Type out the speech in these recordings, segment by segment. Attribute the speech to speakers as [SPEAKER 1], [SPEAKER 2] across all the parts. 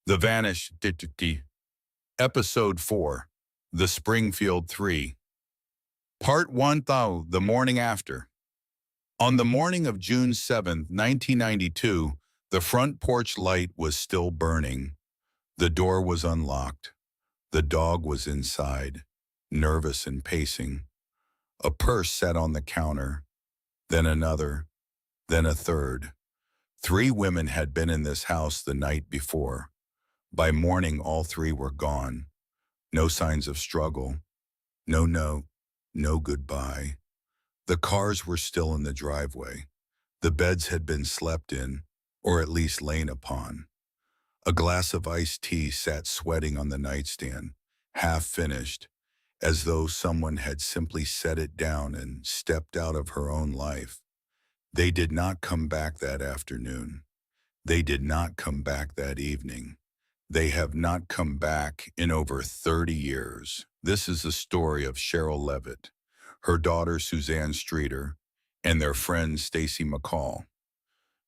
[SPEAKER 1] The Vanished Detective, Episode 4, The Springfield 3. Part 1. The morning after. On the morning of June 7, 1992, the front porch light was still burning. The door was unlocked. The dog was inside, nervous and pacing. A purse sat on the counter, then another, then a third. 3 women had been in this house the night before. By morning, all 3 were gone. No signs of struggle. No note. No goodbye. The cars were still in the driveway. The beds had been slept in, or at least lain upon. A glass of iced tea sat sweating on the nightstand, half finished, as though someone had simply set it down and stepped out of her own life. They did not come back that afternoon. They did not come back that evening. They have not come back in over 30 years. This is the story of Cheryl Levitt, her daughter Suzanne Streeter, and their friend Stacy McCall.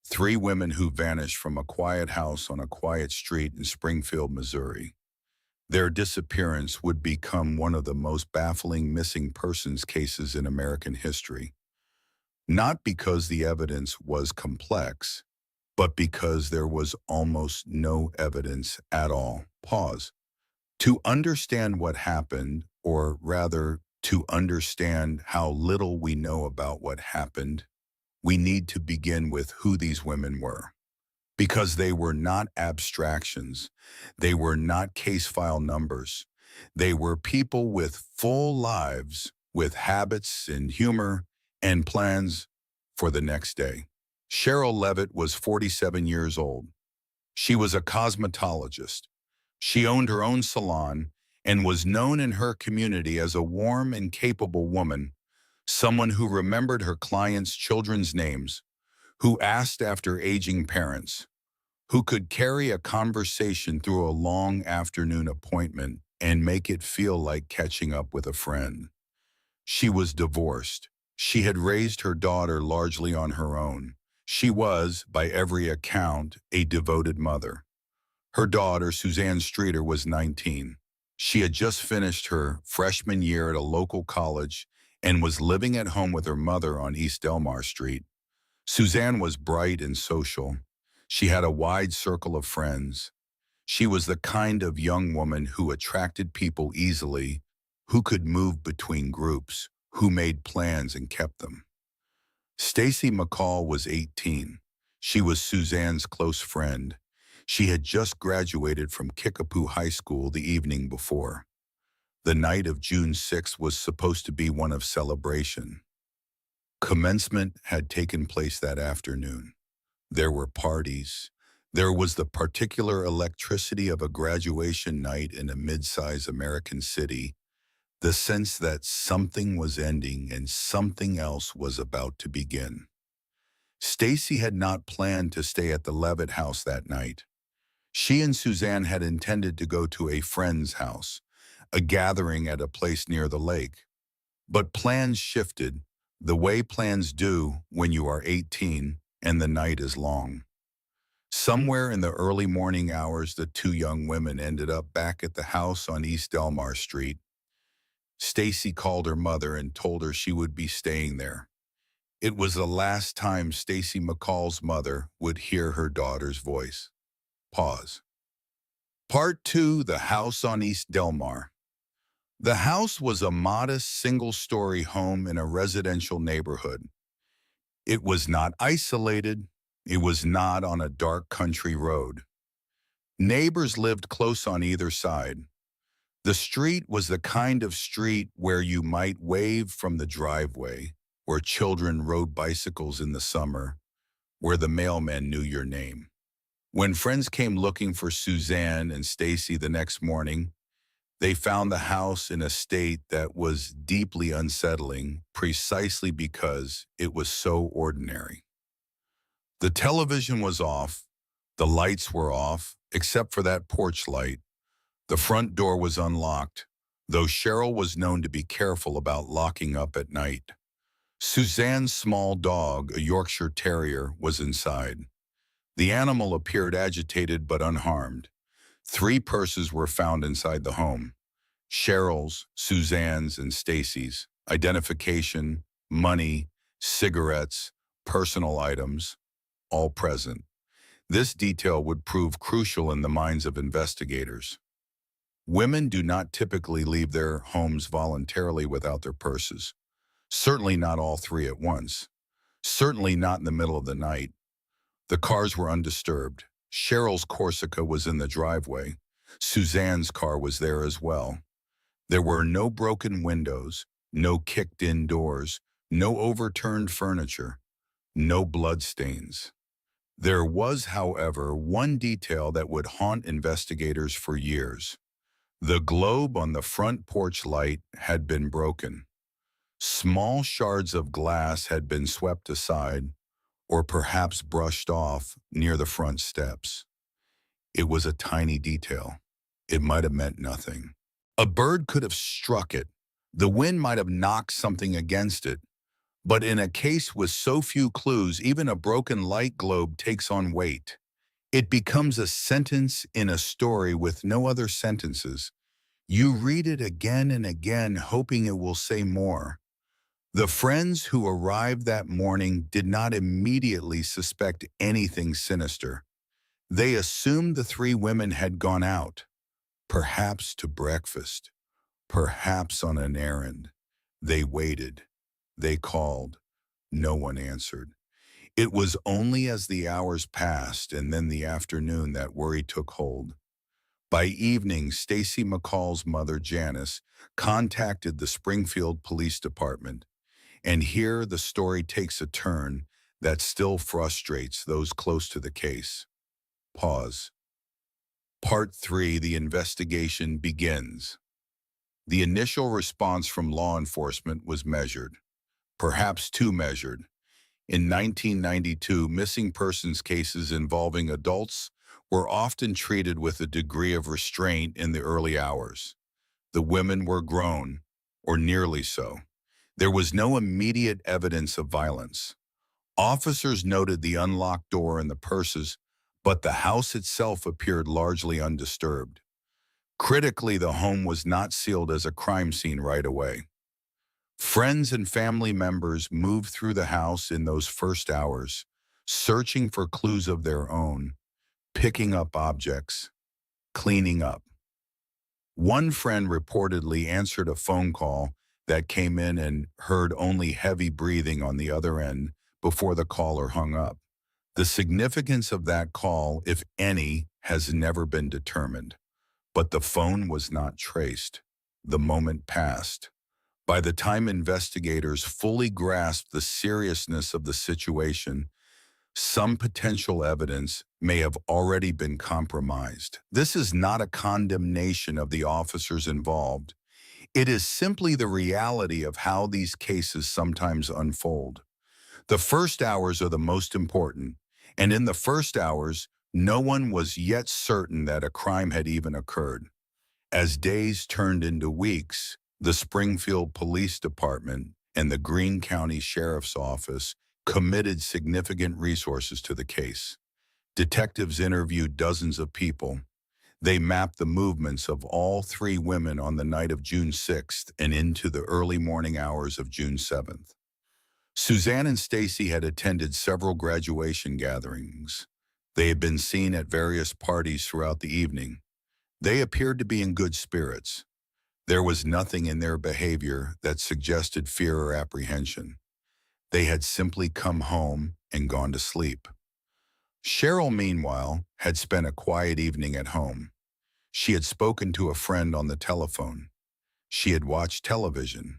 [SPEAKER 1] 3 women who vanished from a quiet house on a quiet street in Springfield, Missouri. Their disappearance would become one of the most baffling missing persons cases in American history. Not because the evidence was complex, but because there was almost no evidence at all. Pause. To understand what happened, or rather, to understand how little we know about what happened, we need to begin with who these women were. Because they were not abstractions. They were not case file numbers. They were people with full lives, with habits and humor and plans for the next day. Cheryl Levitt was 47 years old. She was a cosmetologist. She owned her own salon and was known in her community as a warm and capable woman, someone who remembered her clients' children's names, who asked after aging parents, who could carry a conversation through a long afternoon appointment and make it feel like catching up with a friend. She was divorced. She had raised her daughter largely on her own. She was, by every account, a devoted mother. Her daughter, Suzanne Streeter, was 19. She had just finished her freshman year at a local college and was living at home with her mother on East Delmar Street. Suzanne was bright and social. She had a wide circle of friends. She was the kind of young woman who attracted people easily, who could move between groups, who made plans and kept them. Stacy McCall was 18. She was Suzanne's close friend. She had just graduated from Kickapoo High School the evening before. The night of June 6th was supposed to be one of celebration. Commencement had taken place that afternoon. There were parties. There was the particular electricity of a graduation night in a mid-sized American city, the sense that something was ending and something else was about to begin. Stacy had not planned to stay at the Levitt house that night. She and Suzanne had intended to go to a friend's house, a gathering at a place near the lake. But plans shifted, the way plans do when you are 18 and the night is long. Somewhere in the early morning hours, the 2 young women ended up back at the house on East Delmar Street. Stacy called her mother and told her she would be staying there. It was the last time Stacy McCall's mother would hear her daughter's voice. Pause. Part 2. The House on East Delmar. The house was a modest single-story home in a residential neighborhood. It was not isolated. It was not on a dark country road. Neighbors lived close on either side. The street was the kind of street where you might wave from the driveway, where children rode bicycles in the summer, where the mailman knew your name. When friends came looking for Suzanne and Stacy the next morning, they found the house in a state that was deeply unsettling precisely because it was so ordinary. The television was off, the lights were off, except for that porch light. The front door was unlocked, though Cheryl was known to be careful about locking up at night. Suzanne's small dog, a Yorkshire Terrier, was inside. The animal appeared agitated but unharmed. 3 purses were found inside the home. Cheryl's, Suzanne's, and Stacy's. Identification, money, cigarettes, personal items, all present. This detail would prove crucial in the minds of investigators. Women do not typically leave their homes voluntarily without their purses. Certainly not all 3 at once. Certainly not in the middle of the night. The cars were undisturbed. Cheryl's Corsica was in the driveway. Suzanne's car was there as well. There were no broken windows, no kicked-in doors, no overturned furniture, no bloodstains. There was, however, one detail that would haunt investigators for years. The globe on the front porch light had been broken. Small shards of glass had been swept aside, or perhaps brushed off near the front steps. It was a tiny detail. It might have meant nothing. A bird could have struck it. The wind might have knocked something against it. But in a case with so few clues, even a broken light globe takes on weight. It becomes a sentence in a story with no other sentences. You read it again and again, hoping it will say more. The friends who arrived that morning did not immediately suspect anything sinister. They assumed the 3 women had gone out, perhaps to breakfast, perhaps on an errand. They waited. They called. No one answered. It was only as the hours passed and then the afternoon that worry took hold. By evening, Stacy McCall's mother, Janice, contacted the Springfield Police Department. And here the story takes a turn that still frustrates those close to the case. Pause. Part 3, the investigation begins. The initial response from law enforcement was measured, perhaps too measured. In 1992, missing persons cases involving adults were often treated with a degree of restraint in the early hours. The women were grown, or nearly so. There was no immediate evidence of violence. Officers noted the unlocked door and the purses, but the house itself appeared largely undisturbed. Critically, the home was not sealed as a crime scene right away. Friends and family members moved through the house in those first hours, searching for clues of their own, picking up objects, cleaning up. One friend reportedly answered a phone call that came in and heard only heavy breathing on the other end before the caller hung up. The significance of that call, if any, has never been determined. But the phone was not traced. The moment passed. By the time investigators fully grasped the seriousness of the situation, some potential evidence may have already been compromised. This is not a condemnation of the officers involved. It is simply the reality of how these cases sometimes unfold. The first hours are the most important, and in the first hours, no one was yet certain that a crime had even occurred. As days turned into weeks, the Springfield Police Department and the Greene County Sheriff's Office committed significant resources to the case. Detectives interviewed dozens of people. They mapped the movements of all 3 women on the night of June 6th and into the early morning hours of June 7th. Suzanne and Stacy had attended several graduation gatherings. They had been seen at various parties throughout the evening. They appeared to be in good spirits. There was nothing in their behavior that suggested fear or apprehension. They had simply come home and gone to sleep. Cheryl, meanwhile, had spent a quiet evening at home. She had spoken to a friend on the telephone. She had watched television.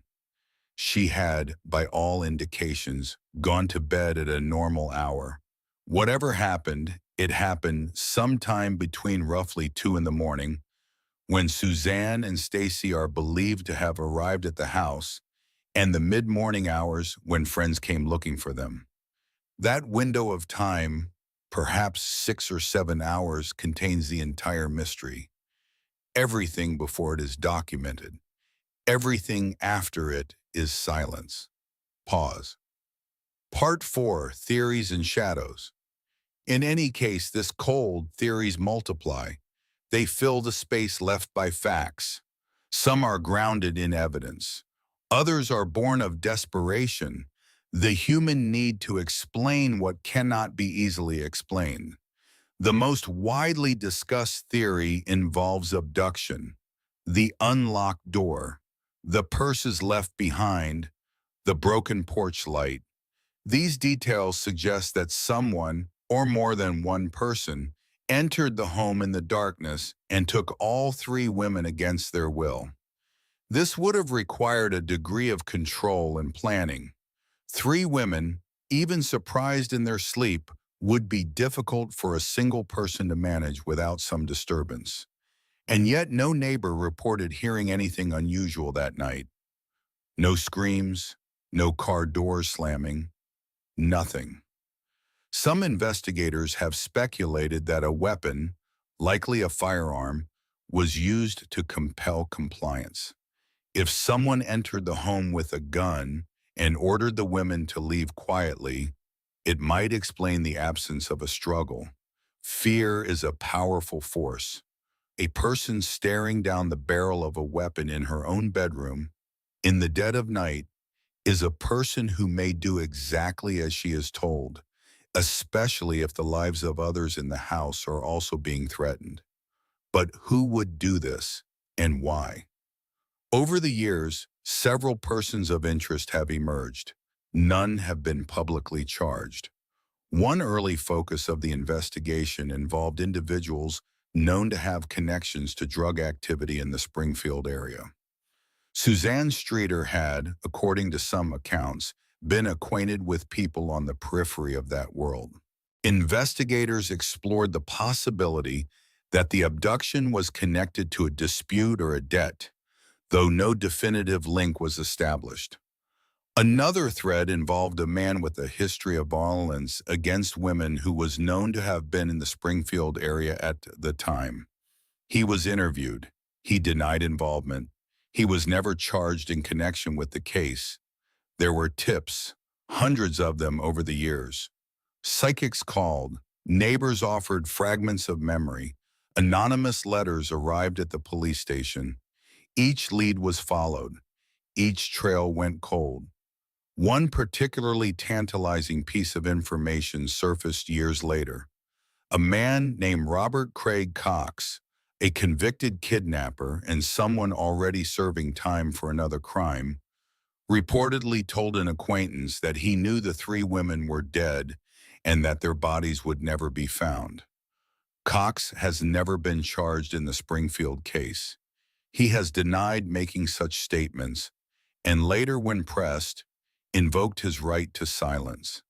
[SPEAKER 1] She had, by all indications, gone to bed at a normal hour. Whatever happened, it happened sometime between roughly 2 in the morning, when Suzanne and Stacy are believed to have arrived at the house, and the mid-morning hours when friends came looking for them. That window of time, perhaps 6 or 7 hours, contains the entire mystery. Everything before it is documented. Everything after it is silence. Pause. Part 4, Theories and Shadows. In any case, this cold, theories multiply. They fill the space left by facts. Some are grounded in evidence. Others are born of desperation, the human need to explain what cannot be easily explained. The most widely discussed theory involves abduction, the unlocked door, the purses left behind, the broken porch light. These details suggest that someone, or more than one person, entered the home in the darkness and took all three women against their will. This would have required a degree of control and planning. Three women, even surprised in their sleep, would be difficult for a single person to manage without some disturbance. And yet no neighbor reported hearing anything unusual that night. No screams, no car doors slamming, nothing. Some investigators have speculated that a weapon, likely a firearm, was used to compel compliance. If someone entered the home with a gun and ordered the women to leave quietly, it might explain the absence of a struggle. Fear is a powerful force. A person staring down the barrel of a weapon in her own bedroom, in the dead of night, is a person who may do exactly as she is told, especially if the lives of others in the house are also being threatened. But who would do this, and why? Over the years, several persons of interest have emerged. None have been publicly charged. One early focus of the investigation involved individuals known to have connections to drug activity in the Springfield area. Suzanne Streeter had, according to some accounts, been acquainted with people on the periphery of that world. Investigators explored the possibility that the abduction was connected to a dispute or a debt, though no definitive link was established. Another thread involved a man with a history of violence against women who was known to have been in the Springfield area at the time. He was interviewed. He denied involvement. He was never charged in connection with the case. There were tips, hundreds of them over the years. Psychics called. Neighbors offered fragments of memory. Anonymous letters arrived at the police station. Each lead was followed. Each trail went cold. One particularly tantalizing piece of information surfaced years later. A man named Robert Craig Cox, a convicted kidnapper and someone already serving time for another crime, reportedly told an acquaintance that he knew the three women were dead and that their bodies would never be found. Cox has never been charged in the Springfield case. He has denied making such statements, and later, when pressed, invoked his right to silence.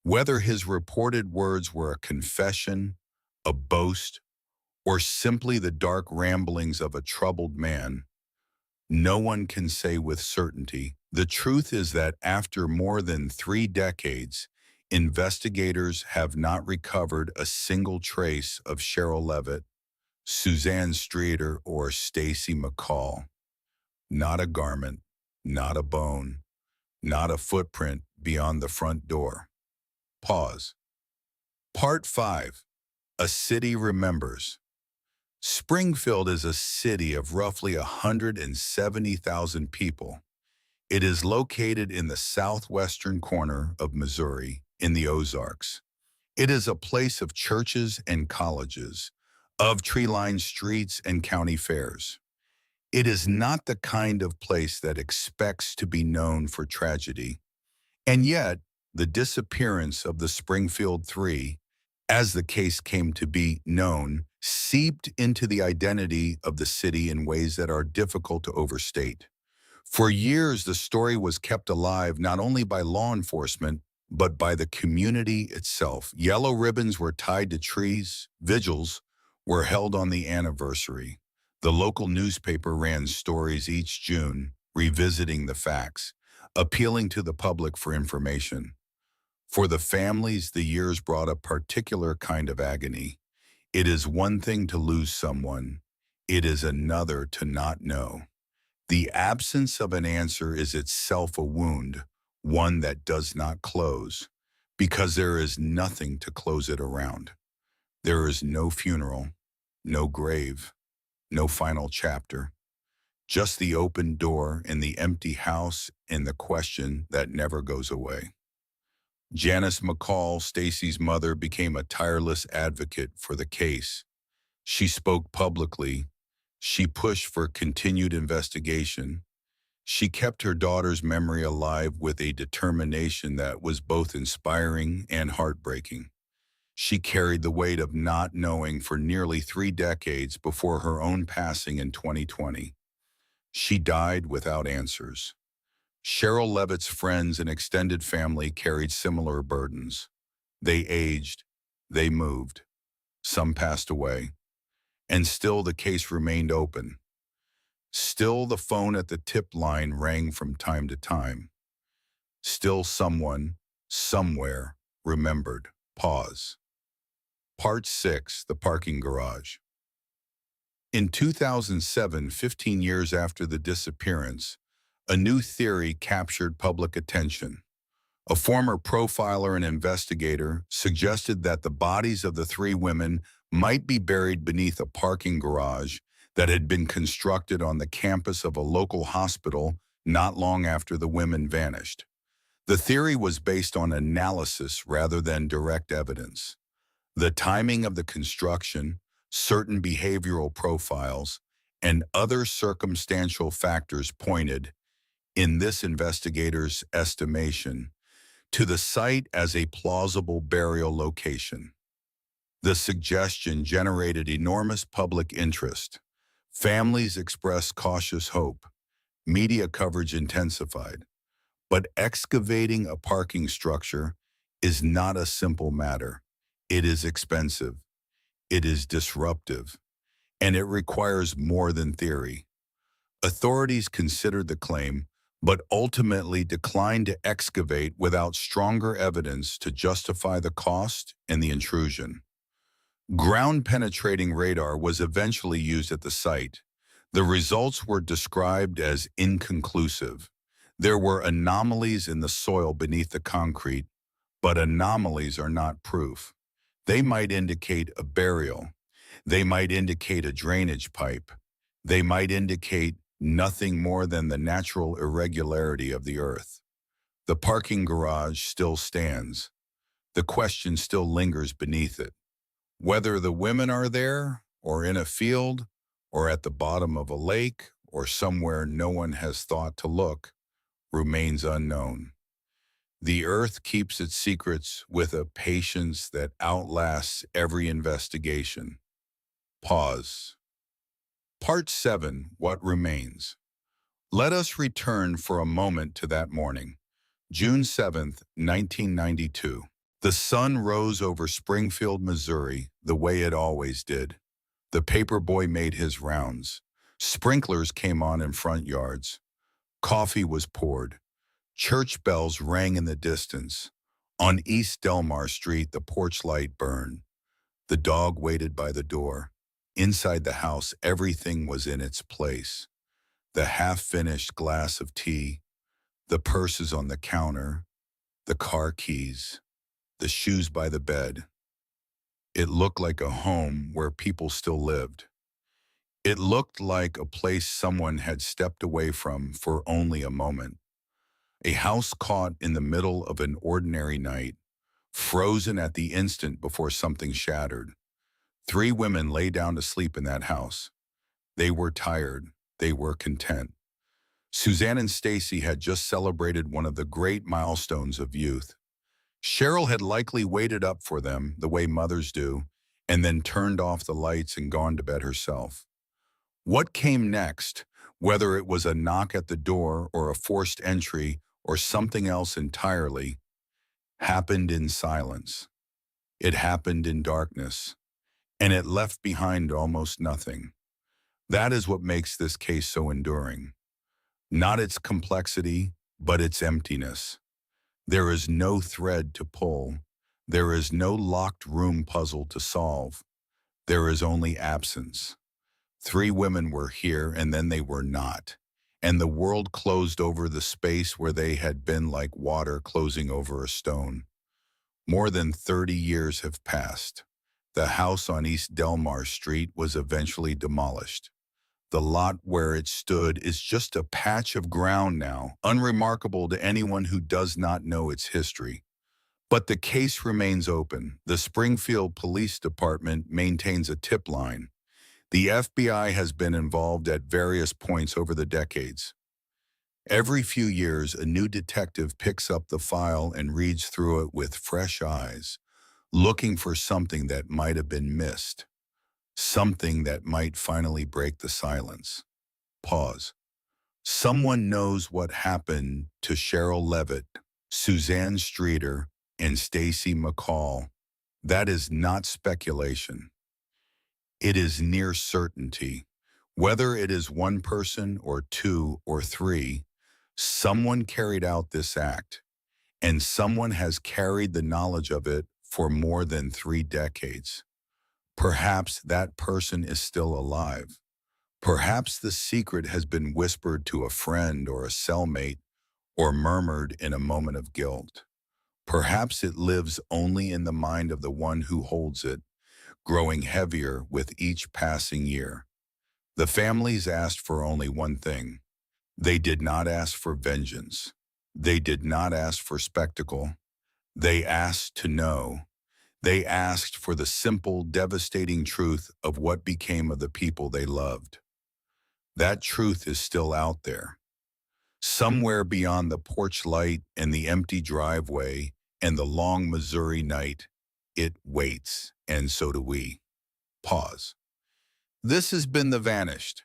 [SPEAKER 1] Whether his reported words were a confession, a boast, or simply the dark ramblings of a troubled man, no one can say with certainty. The truth is that after more than 3 decades, investigators have not recovered a single trace of Cheryl Levitt, Suzanne Streeter, or Stacy McCall. Not a garment, not a bone, not a footprint beyond the front door. Pause. Part 5. A City Remembers. Springfield is a city of roughly 170,000 people. It is located in the southwestern corner of Missouri, in the Ozarks. It is a place of churches and colleges, of tree-lined streets and county fairs. It is not the kind of place that expects to be known for tragedy. And yet, the disappearance of the Springfield Three, as the case came to be known, seeped into the identity of the city in ways that are difficult to overstate. For years, the story was kept alive not only by law enforcement, but by the community itself. Yellow ribbons were tied to trees, vigils were held on the anniversary. The local newspaper ran stories each June, revisiting the facts, appealing to the public for information. For the families, the years brought a particular kind of agony. It is one thing to lose someone. It is another to not know. The absence of an answer is itself a wound, one that does not close, because there is nothing to close it around. There is no funeral, No grave, no final chapter. Just the open door and the empty house and the question that never goes away. Janice McCall, Stacy's mother, became a tireless advocate for the case. She spoke publicly. She pushed for continued investigation. She kept her daughter's memory alive with a determination that was both inspiring and heartbreaking. She carried the weight of not knowing for nearly 3 decades before her own passing in 2020. She died without answers. Cheryl Levitt's friends and extended family carried similar burdens. They aged, they moved, some passed away, and still the case remained open. Still the phone at the tip line rang from time to time. Still someone, somewhere, remembered. Pause. Part 6, The Parking Garage. In 2007, 15 years after the disappearance, a new theory captured public attention. A former profiler and investigator suggested that the bodies of the 3 women might be buried beneath a parking garage that had been constructed on the campus of a local hospital not long after the women vanished. The theory was based on analysis rather than direct evidence. The timing of the construction, certain behavioral profiles, and other circumstantial factors pointed, in this investigator's estimation, to the site as a plausible burial location. The suggestion generated enormous public interest. Families expressed cautious hope. Media coverage intensified. But excavating a parking structure is not a simple matter. It is expensive, it is disruptive, and it requires more than theory. Authorities considered the claim, but ultimately declined to excavate without stronger evidence to justify the cost and the intrusion. Ground-penetrating radar was eventually used at the site. The results were described as inconclusive. There were anomalies in the soil beneath the concrete, but anomalies are not proof. They might indicate a burial. They might indicate a drainage pipe. They might indicate nothing more than the natural irregularity of the earth. The parking garage still stands. The question still lingers beneath it. Whether the women are there, or in a field, or at the bottom of a lake, or somewhere no one has thought to look, remains unknown. The earth keeps its secrets with a patience that outlasts every investigation. Pause. Part 7, What Remains. Let us return for a moment to that morning, June 7th, 1992. The sun rose over Springfield, Missouri, the way it always did. The paper boy made his rounds. Sprinklers came on in front yards. Coffee was poured. Church bells rang in the distance. On East Delmar Street, the porch light burned. The dog waited by the door. Inside the house, everything was in its place. The half-finished glass of tea, the purses on the counter, the car keys, the shoes by the bed. It looked like a home where people still lived. It looked like a place someone had stepped away from for only a moment. A house caught in the middle of an ordinary night, frozen at the instant before something shattered. 3 women lay down to sleep in that house. They were tired. They were content. Suzanne and Stacy had just celebrated one of the great milestones of youth. Cheryl had likely waited up for them, the way mothers do, and then turned off the lights and gone to bed herself. What came next, whether it was a knock at the door or a forced entry or something else entirely, happened in silence. It happened in darkness, and it left behind almost nothing. That is what makes this case so enduring. Not its complexity, but its emptiness. There is no thread to pull. There is no locked room puzzle to solve. There is only absence. 3 women were here and then they were not. And the world closed over the space where they had been like water closing over a stone. More than 30 years have passed. The house on East Delmar Street was eventually demolished. The lot where it stood is just a patch of ground now, unremarkable to anyone who does not know its history. But the case remains open. The Springfield Police Department maintains a tip line. The FBI has been involved at various points over the decades. Every few years, a new detective picks up the file and reads through it with fresh eyes, looking for something that might have been missed, something that might finally break the silence. Pause. Someone knows what happened to Cheryl Levitt, Suzanne Streeter, and Stacy McCall. That is not speculation. It is near certainty. Whether it is one person or two or three, someone carried out this act, and someone has carried the knowledge of it for more than 3 decades. Perhaps that person is still alive. Perhaps the secret has been whispered to a friend or a cellmate or murmured in a moment of guilt. Perhaps it lives only in the mind of the one who holds it, growing heavier with each passing year. The families asked for only one thing. They did not ask for vengeance. They did not ask for spectacle. They asked to know. They asked for the simple, devastating truth of what became of the people they loved. That truth is still out there. Somewhere beyond the porch light and the empty driveway and the long Missouri night, it waits, and so do we. Pause. This has been The Vanished.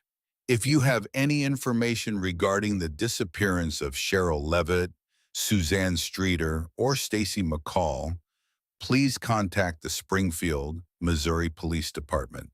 [SPEAKER 1] If you have any information regarding the disappearance of Cheryl Levitt, Suzanne Streeter, or Stacy McCall, please contact the Springfield, Missouri Police Department.